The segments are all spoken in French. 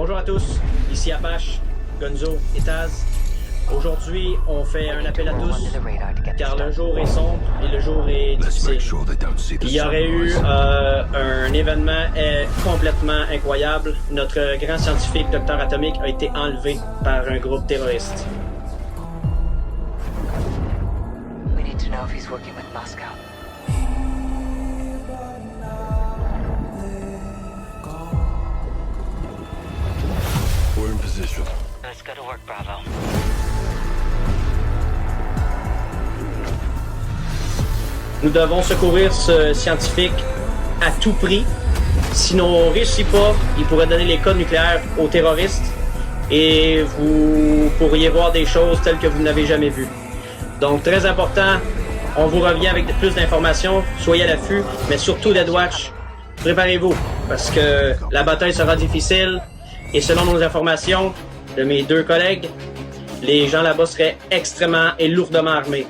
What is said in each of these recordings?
Bonjour à tous, ici Apache, Gonzo et Taz. Aujourd'hui, on fait un appel à tous, car le jour est sombre et le jour est difficile. Il y aurait eu un événement complètement incroyable. Notre grand scientifique, Docteur Atomic, a été enlevé par un groupe terroriste. We need to know if he's working with Moscow. We're in position. Let's go to work, Bravo. Nous devons secourir ce scientifique à tout prix. Sinon on ne réussit pas, il pourrait donner les codes nucléaires aux terroristes et vous pourriez voir des choses telles que vous n'avez jamais vues. Donc très important, on vous revient avec plus d'informations, soyez à l'affût, mais surtout Dead Watch, préparez-vous parce que la bataille sera difficile et selon nos informations de mes deux collègues, les gens là-bas seraient extrêmement et lourdement armés.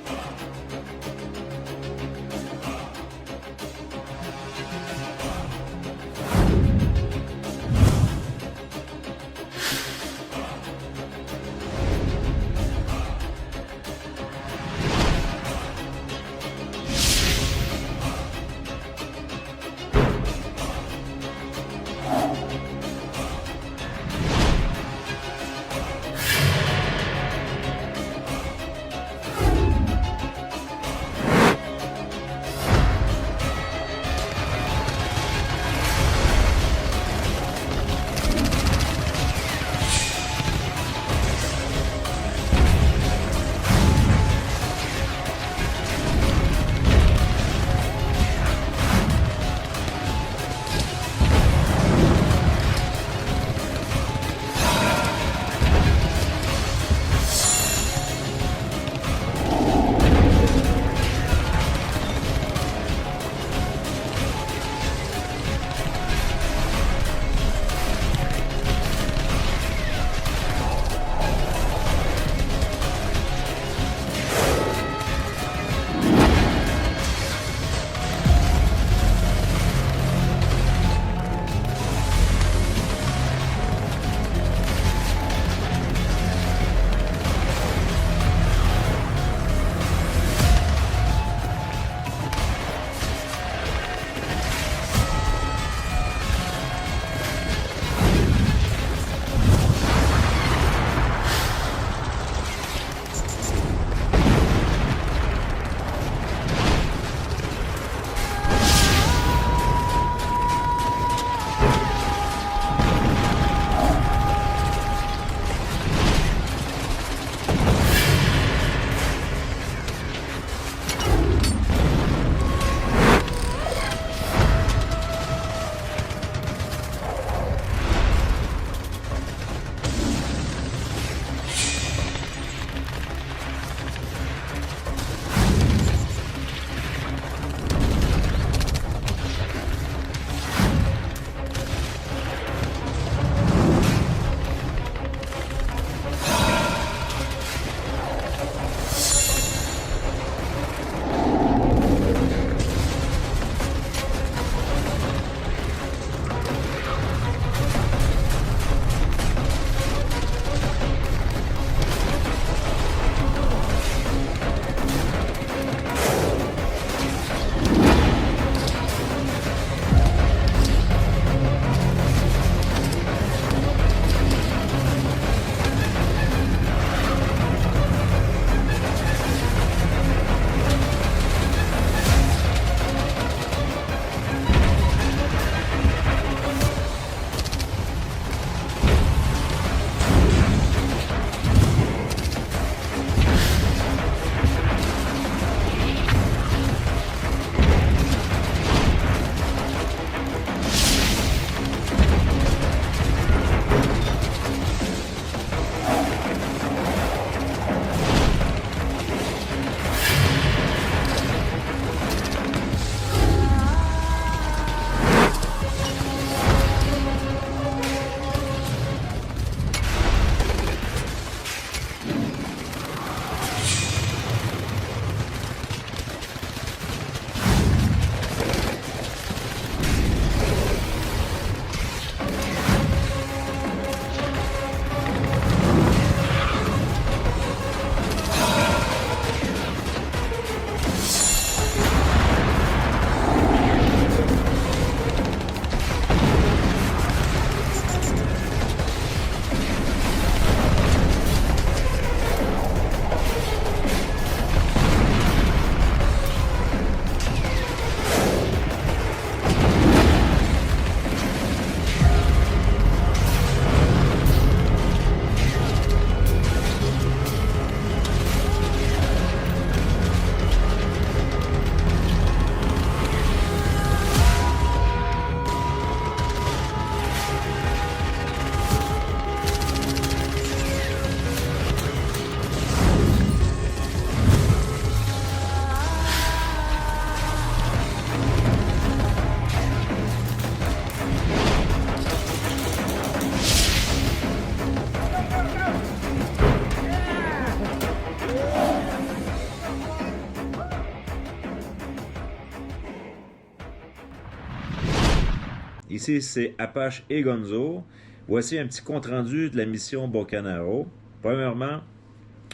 Ici, c'est Apache et Gonzo. Voici un petit compte-rendu de la mission Bocanaro. Premièrement,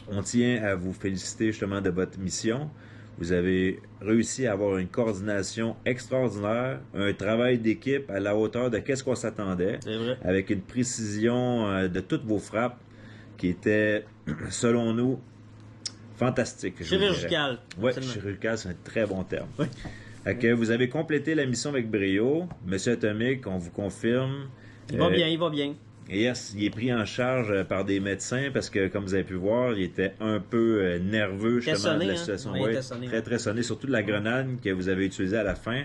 on tient à vous féliciter justement de votre mission. Vous avez réussi à avoir une coordination extraordinaire, un travail d'équipe à la hauteur de qu'est-ce qu'on s'attendait, avec une précision de toutes vos frappes qui était, selon nous, fantastique. Chirurgical. Oui, chirurgical, c'est un très bon terme. Oui. Okay, vous avez complété la mission avec brio. Monsieur Atomic, on vous confirme. Il va bien, il va bien. Yes, il est pris en charge par des médecins parce que, comme vous avez pu voir, il était un peu nerveux justement de la situation. Hein? Ouais, sonné, très, très sonné, surtout de la grenade que vous avez utilisée à la fin.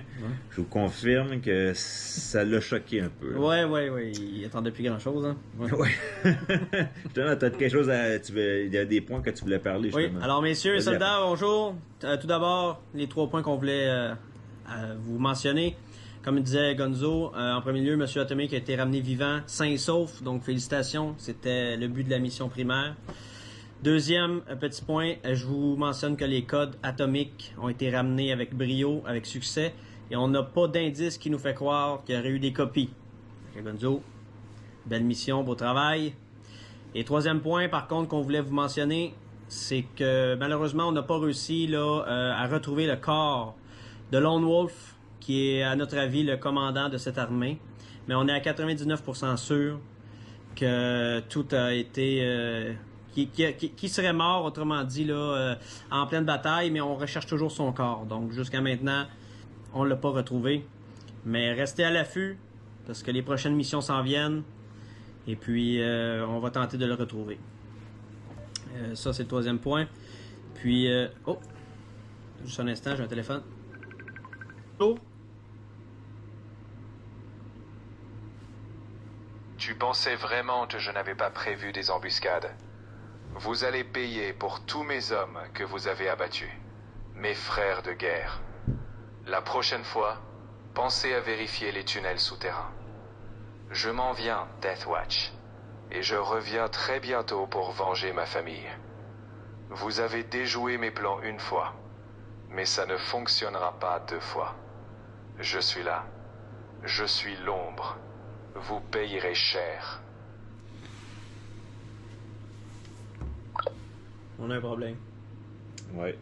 Je vous confirme que ça l'a choqué un peu. Oui. Il attendait plus grand-chose. Hein? Ouais. Justement, tu as quelque chose il y a des points que tu voulais parler, justement. Oui, alors messieurs et soldats, bonjour. Tout d'abord, les 3 points qu'on voulait vous mentionner. Comme disait Gonzo, en premier lieu, M. Atomic a été ramené vivant, sain et sauf, donc félicitations, c'était le but de la mission primaire. Deuxième petit point, je vous mentionne que les codes atomiques ont été ramenés avec brio, avec succès, et on n'a pas d'indice qui nous fait croire qu'il y aurait eu des copies. Okay, Gonzo, belle mission, beau travail. Et troisième point, par contre, qu'on voulait vous mentionner, c'est que malheureusement, on n'a pas réussi là, à retrouver le corps de Lone Wolf, qui est, à notre avis, le commandant de cette armée. Mais on est à 99% sûr que tout a été... qui serait mort, autrement dit, là, en pleine bataille, mais on recherche toujours son corps. Donc, jusqu'à maintenant, on ne l'a pas retrouvé. Mais restez à l'affût, parce que les prochaines missions s'en viennent. Et puis, on va tenter de le retrouver. Ça, c'est le troisième point. Puis... oh! Juste un instant, j'ai un téléphone. Oh! Tu pensais vraiment que je n'avais pas prévu des embuscades? Vous allez payer pour tous mes hommes que vous avez abattus. Mes frères de guerre. La prochaine fois, pensez à vérifier les tunnels souterrains. Je m'en viens, Deathwatch. Et je reviens très bientôt pour venger ma famille. Vous avez déjoué mes plans une fois. Mais ça ne fonctionnera pas 2 fois. Je suis là. Je suis l'ombre. Vous payerez cher. On a un problème. Ouais.